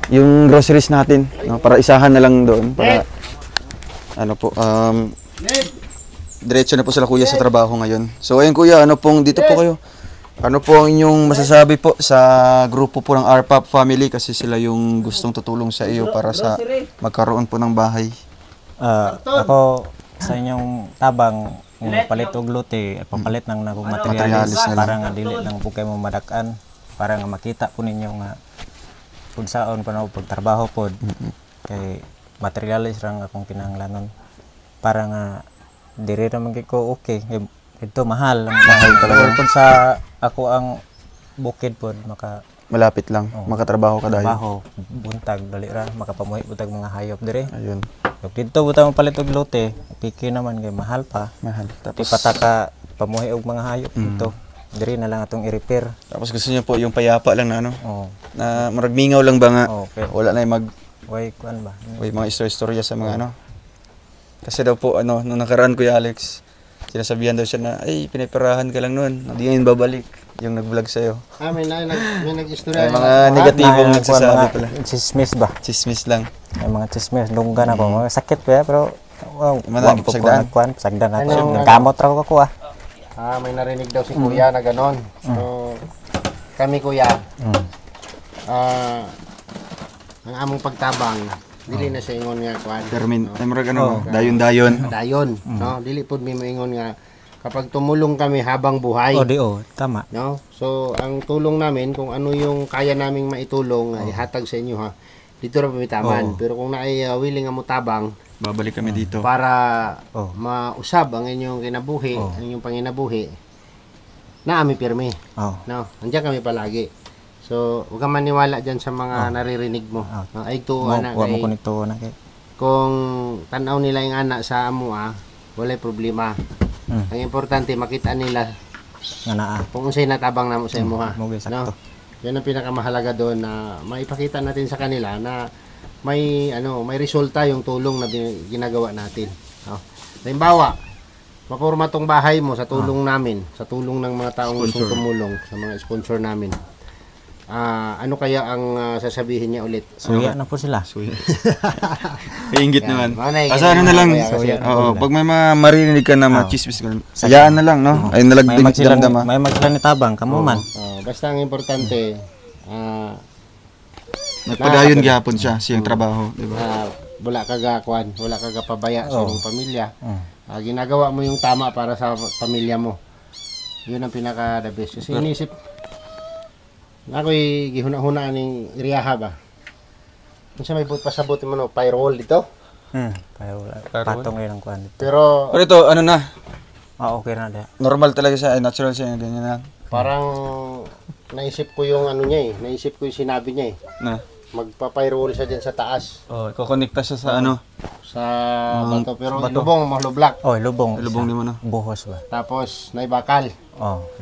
A: Yung groceries natin, no? Para isahan na lang doon para ano po, diretso na po sila kuya sa trabaho ngayon. So ayun kuya, ano pong dito po kayo? Ano po ang inyong masasabi po sa grupo po ng RPAP family kasi sila yung gustong tutulong sa iyo para sa magkaroon po ng bahay?
C: Ako sa inyong tabang palit og lote, papalit ng nagong
A: Materialis
C: materialis
A: na lang.
C: para nga dili lang po kayo madakan para nga makita po ninyo nga kung saon pa na pagtrabaho pod. Kay materialis ra nga akong kinahanglanon para nga diri ra man ko okay. Ito mahal.
B: Mahal talaga.
C: Kung sa ako ang bukid po,
B: Malapit lang, makatrabaho ka dahil.
C: trabaho, buntag, dali ra, makapamuhi buntag mga hayop dire.
B: Ayun,
C: Yung dito butang palit og lote, piki naman kay mahal pa.
B: mahal.
C: Di
B: Tapos,
C: pataka pamuhi og mga hayop dito. Diri na lang atong i-repair.
B: tapos gusto niya po yung payapa lang na ano,
C: Oh.
B: na maragmingaw lang ba nga,
C: Okay.
B: wala na yung
C: Way kuan ba?
B: may mga istorya sa mga ano. Kasi daw po, ano, nung nakaraan Kuya Alex, sinasabihan daw siya na, ay, pinipirahan ka lang noon, hindi ngayon babalik, yung nag-vlog sa'yo.
D: May nag-istorya.
B: May mga negatibong nagsasabi pala.
C: Chismis ba?
B: Chismis lang.
C: May mga chismis dunggan ako. Sakit pa pero
B: Manang pasagdaan.
C: Pasagdan ako.
D: Anong-
C: Nagkamot ra ko ah.
D: May narinig daw si Kuya na ganon. So, kami Kuya, ang among pagtabang, dili na sa ingon nga kuan.
B: Termin, ay marag ano, dayon-dayon.
D: Dayon, no? Dili pud mi moingon nga kapag tumulong kami habang buhay.
C: Tama.
D: No? So, ang tulong namin, kung ano yung kaya naming maitulong, ay hatag sa inyo ha. Dito ra pamitaman. Pero kung naay willing nga mutabang
B: Babalik kami dito.
D: para mausab ang inyong kinabuhi, ang inyong panginabuhi, na ami pirmi.
C: Oh.
D: No? Andiyan kami palagi. So, huwag kang maniwala dyan sa mga naririnig mo. Ay ito, anak,
C: Wa mo
D: kay,
C: kunito na kay.
D: kung tanaw nila yung anak sa amo, walay problema. Ang importante, makita nila
C: Nga naa.
D: kung unsay natabang namo sa imo ha.
C: Mo gyud sakto.
D: Yan ang pinakamahalaga doon na maipakita natin sa kanila na may resulta yung tulong na ginagawa natin. No? Halimbawa, maporma tong bahay mo sa tulong namin, sa tulong ng mga taong gustong tumulong, sa mga sponsor namin. Ano kaya ang sasabihin niya ulit?
C: Suya na po sila.
B: Kaingit naman.
D: Manay,
B: Asa ano na lang, oo, pag may marinig ka na machismis ka, sayaan na lang, no? Ay nalagding damdama.
C: May magsila ni tabang kamo man.
D: Basta ang importante,
B: Nagpadayon gyapon siya siyang trabaho, di ba?
D: wala ka gakuan, wala ka pabaya sa iyong pamilya. Ginagawa mo yung tama para sa pamilya mo. Yun ang pinaka the best. Kasi inisip, ako'y gihuna-huna ning iriyaha ba? Kung siya may pasabot mo no, pyrol dito.
C: Pero patong yun ang kuan.
D: Pero
B: Pero ito, ano na,
C: Okay na dia.
B: normal talaga siya, natural siya, ganyan na.
D: parang naisip ko yung ano niya naisip ko yung sinabi niya
B: Na.
D: magpa-pyrol siya dyan sa taas,
B: Oh, kukonekta siya sa ano,
D: sa bato. Pero lubong, malublak.
C: Lubong.
B: lubong ni mo na.
C: Buhos ba?
D: Tapos, naibakal.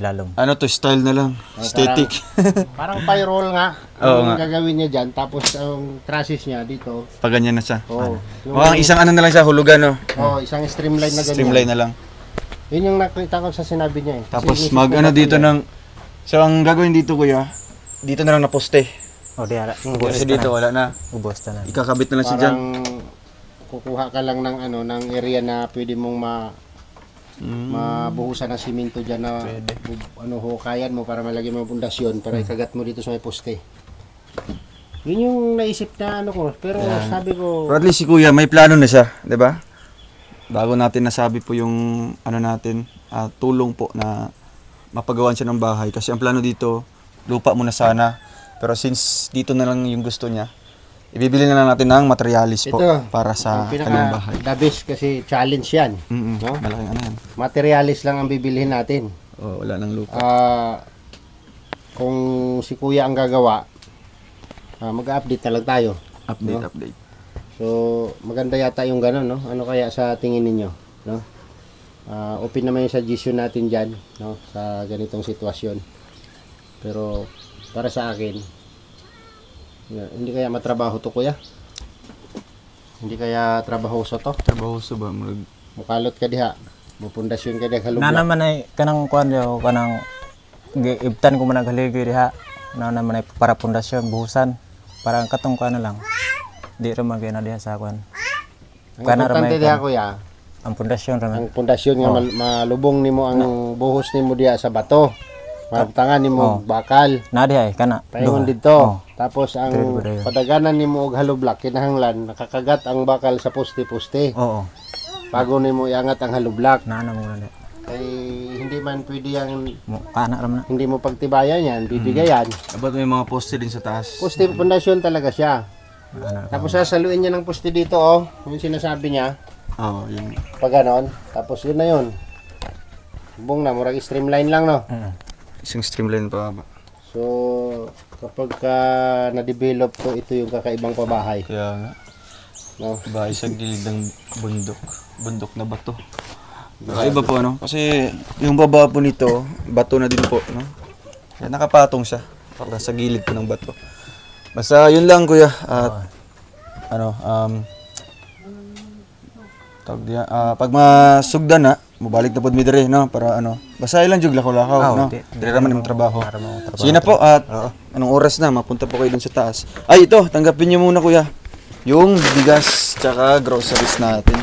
C: Lalom.
B: Ano to, style na lang, aesthetic.
D: Parang pyrol nga.
B: Oo
D: Ang
B: nga.
D: gagawin niya dyan. Tapos, ang trusses niya dito.
B: Pag ganyan na siya.
D: Oh,
B: Mukhang isang ano na lang siya, hulugan, no?
D: isang streamline na ganyan.
B: Streamline na lang.
D: Yun yung nakita ko sa sinabi niya
B: Tapos
D: Kasi
B: mag
D: inisip ko
B: ano
D: dati
B: dito
D: niya,
B: ng, so ang gagawin dito kuya, dito na lang na poste.
C: Di ara.
B: Kasi dito wala na.
C: Ubos na.
B: Ikakabit na lang siya dyan.
D: parang kukuha ka lang ng ng area na pwede mong mabuhusan ng simento diyan na hukayan mo para malagyan mo ang pundasyon para ikagat mo dito sa may poste. Yun yung naisip na ko, pero sabi ko
B: Pero at least si kuya, may plano na siya, di ba? Bago natin nasabi po yung ano natin, tulong po na mapagawan siya ng bahay. Kasi ang plano dito, lupa muna sana. Pero since dito na lang yung gusto niya, ibibili na lang natin ng materialis po para sa kanyang bahay.
D: the best kasi challenge yan. No?
B: Malaking ano yan.
D: Materialis lang ang bibilihin natin.
B: Oh, wala nang lupa.
D: Kung si kuya ang gagawa, mag-update na lang tayo.
B: Update.
D: So, maganda yata yung gano'n, no? Ano kaya sa tingin ninyo, no? Open naman yung suggestion natin dyan, no? Sa ganitong sitwasyon. Pero, para sa akin, hindi kaya matrabaho to, kuya? Hindi kaya trabahoso to?
B: Trabahoso ba?
D: Mukalot ka diha. Mupundasyon ka diha
C: Na
D: kalubla.
C: naman ay kanang kuan yo kanang ibtan ko man naghaligi diha. Na naman ay para pundasyon buhusan. Para katong kuan lang. Di ra magay na diha sa kuan.
D: Ang
C: Kana ra
D: importante
C: may
D: diha, kuya,
C: ang pundasyon ra
D: ang pundasyon nga malubong nimo ang buhos nimo diha sa bato. Magtangan nimo bakal.
C: na diha kana.
D: Paingon dito. Tapos ang padaganan nimo og hollow block kinahanglan nakakagat ang bakal sa poste-poste.
C: Oo.
D: Bago nimo iangat ang hollow block.
C: Na mo na diha.
D: Ay hindi man pwede yang
C: Kana ra man.
D: hindi mo pagtibayan yan, bibigayan.
B: Abot may mga poste din sa taas.
D: Poste pundasyon talaga siya. Tapos sasaluin niya ng poste dito yung sinasabi niya.
B: Oo, yun.
D: Pag ganon, tapos yun na yun. Bong na, murag streamline lang, no?
B: Isang streamline pa ba?
D: So, kapag na-develop to, ito yung kakaibang pabahay.
B: Kaya nga.
D: No?
B: Bahay sa gilid ng bundok. Bundok na bato. Iba po ano? Kasi yung baba po nito, bato na din po, no? Kaya nakapatong siya. Para sa gilid po ng bato. Basta yun lang kuya. At tawag diyan, pag masugdan na, mabalik na po mi dire, no? Para ano, basta ilang jug lakaw-lakaw, no? Dire raman yung trabaho. Sige na po, at anong oras na, mapunta po kayo dun sa taas. Ay, ito, tanggapin niyo muna kuya. Yung bigas, tsaka groceries natin.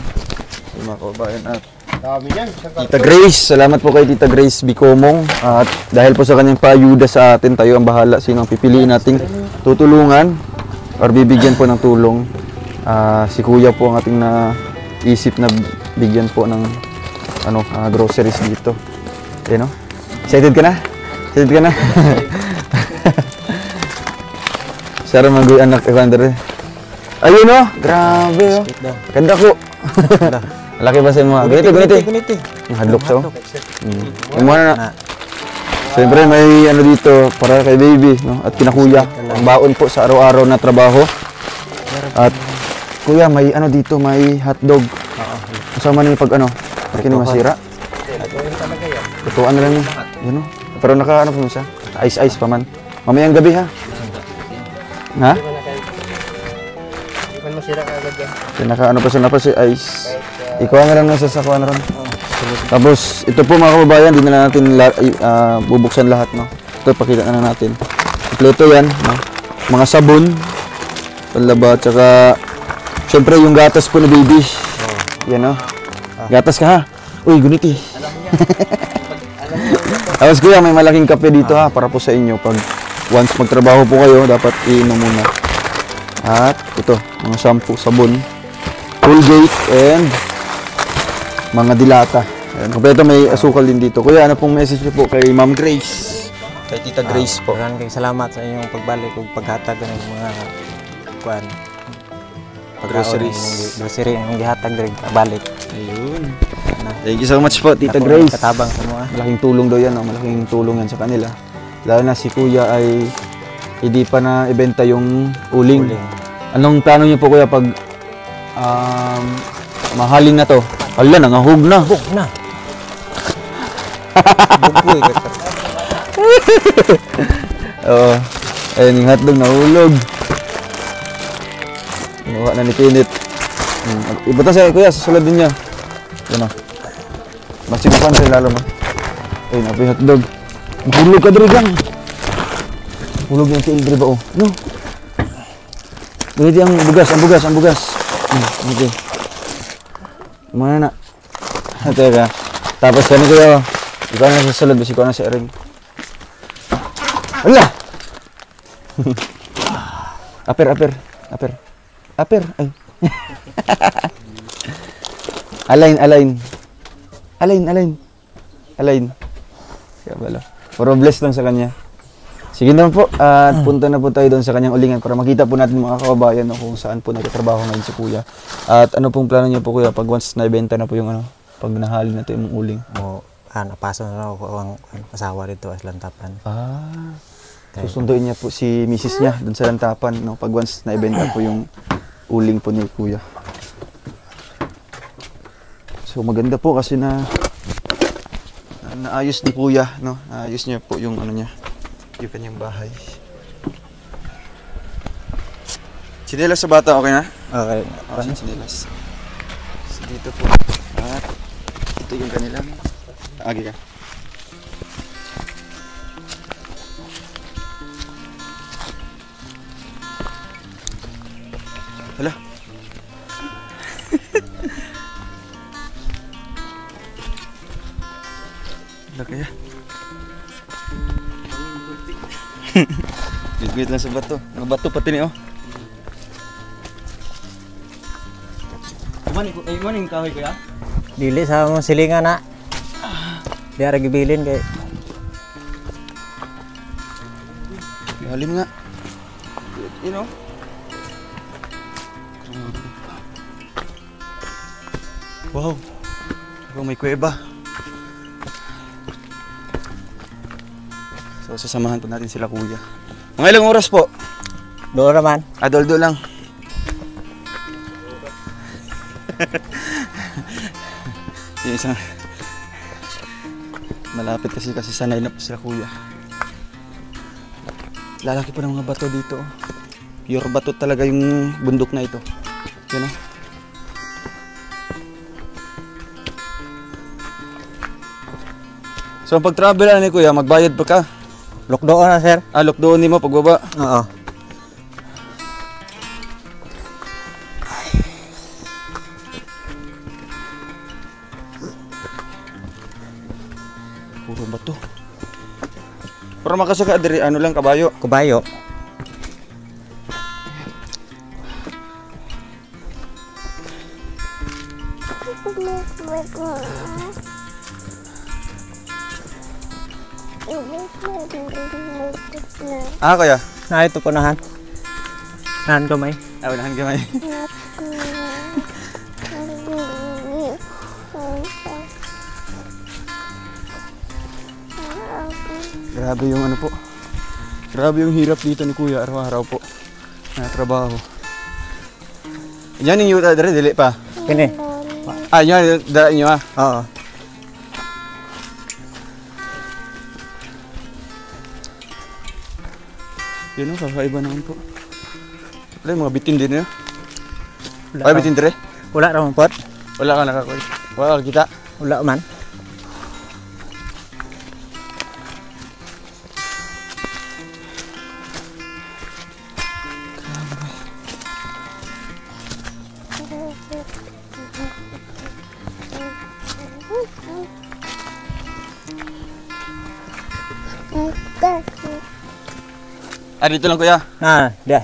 B: Yung mga kababayan at
D: Dami yan.
B: Tita Grace, salamat po kay Tita Grace Bicomong. At dahil po sa kanyang paayuda sa atin, tayo ang bahala sino ang pipiliin nating tutulungan or bibigyan po ng tulong. Si Kuya po ang ating naisip na bigyan po ng groceries dito. Ayan, no? Excited ka na? Excited ka na? Sarang mag-uwi anak, Evander. Ayun, no? Grabe, oh. Ganda ko. Laki ba sa mga? Ganito. Yung hadlok sa, oh. Yung mga na. Siyempre may ano dito para kay baby, no? At kina kuya. Ang baon po sa araw-araw na trabaho. At kuya, may ano dito, may hotdog. Kasama na yung pag ano, kini masira. Tutuan na lang yun. Yan, no? Pero naka ano po siya? Ice pa man. Mamayang gabi, ha? Ha?
D: Hindi man masira ka agad yan.
B: Naka ano pa siya na pa si ice. Ikaw na lang nasa sakuan ron. Tapos ito po mga kababayan, di na natin bubuksan lahat, no. Ito pakita na natin. Kompleto yan, no. Mga sabon, panlaba, tsaka syempre yung gatas po ni baby. Yan, no. Gatas ka ha. Uy, guniti. Tapos kuya, may malaking kape dito ha para po sa inyo pag once magtrabaho po kayo, dapat iinom muna. At ito, mga shampoo, sabon, Colgate, and mga dilata. Ayan, kompleto may asukal din dito. Kuya, ano pong message niyo po kay Ma'am Grace? Kay Tita Grace po.
C: Maraming salamat sa inyong pagbalik ug paghatag ng mga kuan.
B: Groceries.
C: Grocery ang gihatag diri balik.
B: Ayun. Thank you so much po, Tita Grace.
C: Katabang sa mga.
B: Malaking tulong daw yan, no? Malaking tulong yan sa kanila. Lalo na si Kuya ay hindi pa na ibenta yung uling. Anong plano niyo po kuya pag mahalin na to? Hala, nangahug na.
C: Buk na. Bugoy ka.
B: Oo. Ayun yung hotdog nahulog. Inuha na ni Pinit. Iba to siya kuya, susunod din niya. Yan o. Masigupan sa lalo mo. Ayun, apoy hotdog. Mahulog ka diri gang. Hulog yung tiil diri ba o? No. Ganito ang bugas. Okay. Mana na? Teka. Tapos kani kuya, ikaw na sa sulod, basi ko na sa ring. Hala! Aper. Ay. Alain. Kaya bala. Puro bless lang sa kanya. Sige naman po, at punta na po tayo doon sa kanyang ulingan para makita po natin mga kababayan, no, kung saan po nagtatrabaho ngayon si Kuya. At ano pong plano niyo po Kuya pag once naibenta na po yung ano, pag nahali na to yung uling?
C: Napaso na ako ang asawa dito sa Lantapan.
B: Susunduin niya po si misis niya doon sa Lantapan, no, pag once naibenta po yung uling po ni Kuya. So maganda po kasi naayos ni Kuya, no, naayos niya po yung ano niya, yung kanyang bahay. Sinelas sa bata, okay na?
C: Okay.
B: Sinelas. So, dito po. At ito yung kanilang. Agi ka. Hala. Hala kaya. Gigit lang sa bato. Mga bato pati ni oh. Kumain yung kahoy kuya?
C: Dili sa mga silingan na. Di ara gibilin kay.
B: Lalim nga. You know? Wow. May kuweba. So sasamahan po natin sila kuya. Mga ilang oras po?
C: Doon naman.
B: Adoldo lang. Yung isang malapit kasi sanay na po sila kuya. Lalaki po ng mga bato dito. Pure bato talaga yung bundok na ito. Yan o. So pag travel ni kuya, magbayad pa ka?
C: Look doon na, sir.
B: Alok doon ni mo pagbaba.
C: Oo.
B: Puro bato. Para makasaka diri ano lang kabayo.
C: Kabayo.
B: Kuya.
C: Na ito po nahan. Nahan kamay.
B: Unahan gamay. Grabe yung ano po. Grabe yung hirap dito ni kuya araw-araw po. Na trabaho. Yan yung yuta dere dili pa.
C: Kini.
B: Yan dala inyo
C: Oo.
B: Yun o, kakaiba naman po. Wala yung mga bitin din yun.
C: Wala
B: Ay, bitin dire?
C: Wala raman pot.
B: Wala ka nakakuha. Wala ka kita.
C: Wala man.
B: Dito lang kuya.
C: Diyan.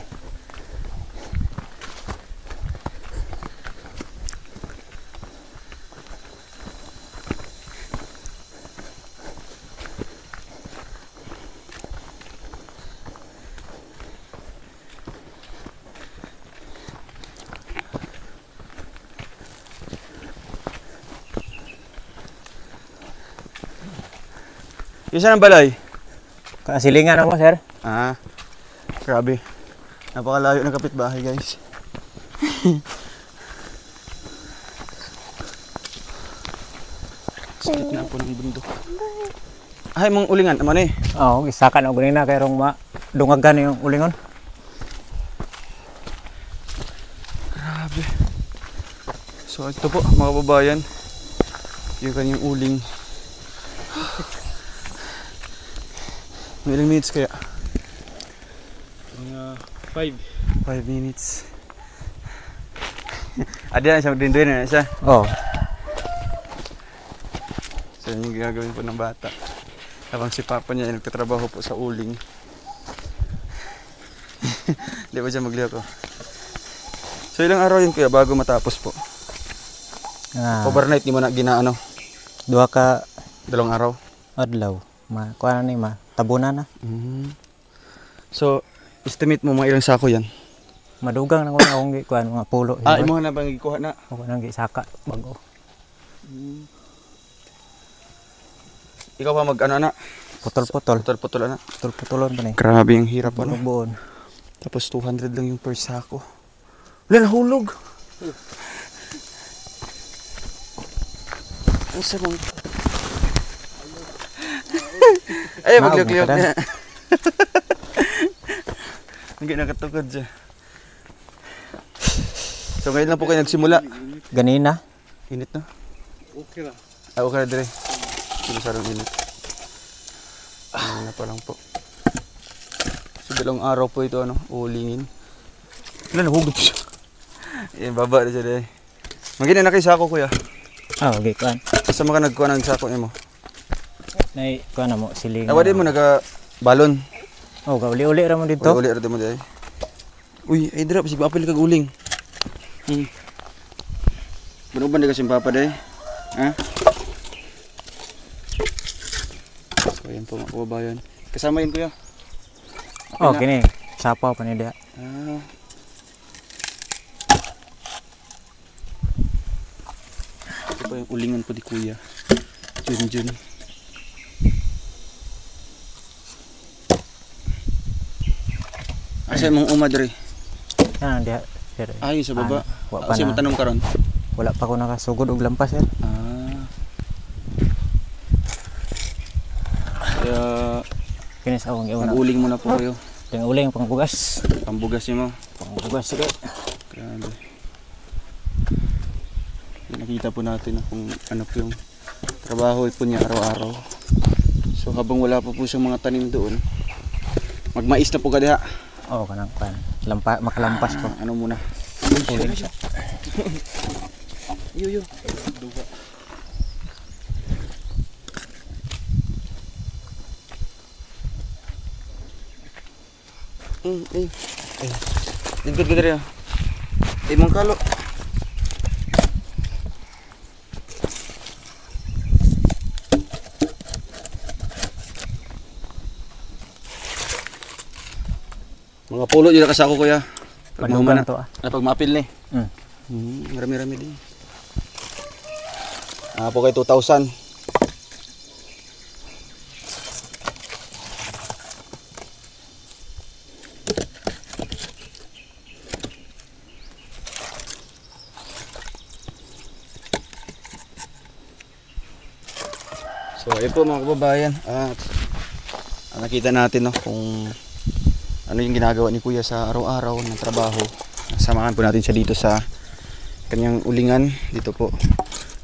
B: Isa ng balay.
C: Kasilingan ako, sir.
B: Grabe. Napakalayo ng kapitbahay, guys. Sakit na po ng bundok. Ay, mong ulingan. Ano eh?
C: Oo, isakan ako ganina kay rong dungagan yung ulingon.
B: Grabe. So, ito po, mga babayan. Yung kanyang uling. May ilang minutes kaya? 5 minutes. Ada na siya magdinduin na siya.
C: Oo.
B: So yun yung gagawin po ng bata. Habang si papa niya ay nagtatrabaho po sa uling. Di ba siya magliyok? So ilang araw yun kuya bago matapos po? Overnight di mo na ginaano?
C: 2 ka
B: 2 araw?
C: adlaw. Kuha na ni tabunan na.
B: So estimate mo mga ilang sako yan?
C: Madugang na ko na akong kuha mga pulo.
B: Imo na bang ikuha na?
C: Ako nang gisaka bago.
B: Ikaw pa mag ano na?
C: Putol-putol.
B: Putol-putol na.
C: Putol-putolon pa ni.
B: Grabe yung hirap ano.
C: Buon.
B: Tapos 200 lang yung per sako. Wala nahulog. Ang sarong. Ay, magliyok-liyok na. Hindi nakatukod siya. So ngayon lang po kayo nagsimula.
C: Ganina.
B: Init na? Okay na. Okay na dire. Sino sarong init. Na pa lang po. So 2 araw po ito ano, ulingin. Wala nahugod siya. Yan, baba na siya dire. Magina na kayo sako kuya.
C: Okay, kuan.
B: Asa mga nagkuha ng sako niyo mo?
C: Nay, kuan na mo siling.
B: Awadi mo naga balon.
C: Oh, gauli-uli ra mo dito.
B: Uli ra mo dire. Uy, ay drop sige apil kag uling. Benuban kasi papa day. Ha? So yan po mga kababayan. Kasama yun kuya.
C: Oh, kini. Sapaw pa ni dia.
B: Ito po yung ulingan po di kuya. Jun. Asa mong umadre?
C: Yan, diha, sir.
B: Ay, sa baba.
C: Wa pa
B: Kasi mo
C: na.
B: tanong karon.
C: Wala pa ko nakasugod og lampas, sir.
B: Kaya
C: Kini sa akong iuna.
B: mag-uling muna po kayo.
C: Ting uling pangbugas.
B: Pambugas niyo mo.
C: Pangbugas, sir.
B: Grabe. Nakita po natin kung ano po yung trabaho po niya araw-araw. So habang wala pa po siyang mga tanim doon, magmais na po ka diha.
C: Oo, kanang pan. Makalampas ko.
B: Ano muna?
C: Uling siya.
B: Yo. Duga. Lingkod ka diri. Mong kalo. Mga pulo dito kasako kuya. Pag
C: Madugan to ah.
B: pag mapil ni. Marami-rami din. Po kay 2,000. So ayun po mga kababayan, at nakita natin no, kung ano yung ginagawa ni Kuya sa araw-araw ng trabaho. Samahan po natin siya dito sa kanyang ulingan dito po.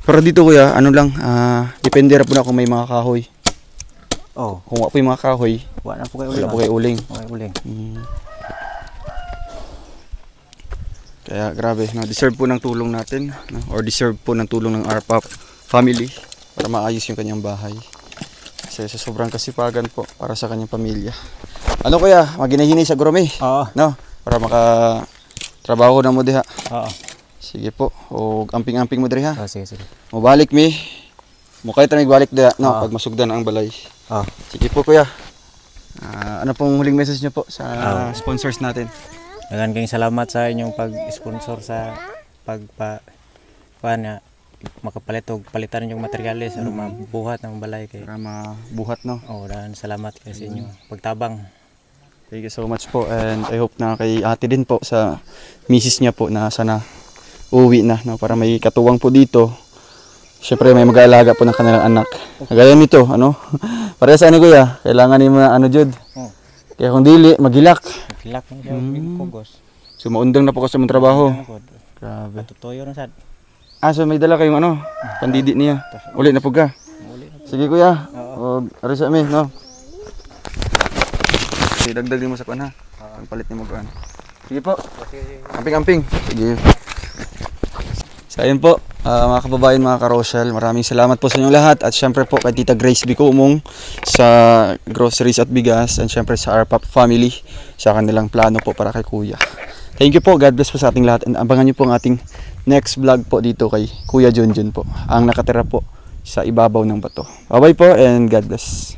B: Pero dito Kuya, ano lang, depende rin po na kung may mga kahoy.
C: Oh,
B: Kung wala po yung mga kahoy,
C: wala na po kay uling.
B: wala po kayo uling.
C: Okay, uling.
B: Kaya grabe, no, deserve po ng tulong natin, no, or deserve po ng tulong ng RPAP family para maayos yung kanyang bahay. Kasi sa sobrang kasipagan po para sa kanyang pamilya. Ano Kuya, maginahinay sa Grome,
C: Oo.
B: no? Para maka-trabaho na mo diha.
C: Oo.
B: Sige po, o amping-amping mo diha.
C: Oh, sige.
B: Mabalik mi. Mukay ta balik diha, no,
C: Oo.
B: pag masugdan ang balay.
C: Oh.
B: Sige po Kuya. Ano pong huling message niyo po sa sponsors natin?
C: Dagan kayong salamat sa inyong pag-sponsor sa makapalit og palitan yung materyales aron mabuhat ng balay kay.
B: Para mabuhat, no?
C: Oh, dagan salamat kay sa inyo pagtabang.
B: Thank you so much po, and I hope na kay ate din po sa misis niya po na sana uwi na, no, para may katuwang po dito. Syempre may mag-aalaga po ng kanilang anak. Kagaya nito, ano? Para sa ano Kuya, kailangan ni mga ano jud.
C: Oh.
B: Kaya kung dili magilak.
C: Kilak mo yung kugos.
B: So maundang na po ka sa mong trabaho. Grabe.
C: Tutoyo na sad.
B: So may dala kayong ano, pandidi niya. Uli na po ka. Sige Kuya. O ari sa amin, no. Sige, dagdag mo sa kuan ha. Ang palit ni mo kuan. Sige po. Amping-amping. Sige. So ayun po, mga kababayan, mga karosyal, maraming salamat po sa inyong lahat, at syempre po kay Tita Grace Bicumong sa groceries at bigas, and syempre sa RPAP family sa kanilang plano po para kay Kuya. Thank you po, God bless po sa ating lahat, and abangan nyo po ang ating next vlog po dito kay Kuya Junjun po, ang nakatira po sa ibabaw ng bato. Bye bye po, and God bless.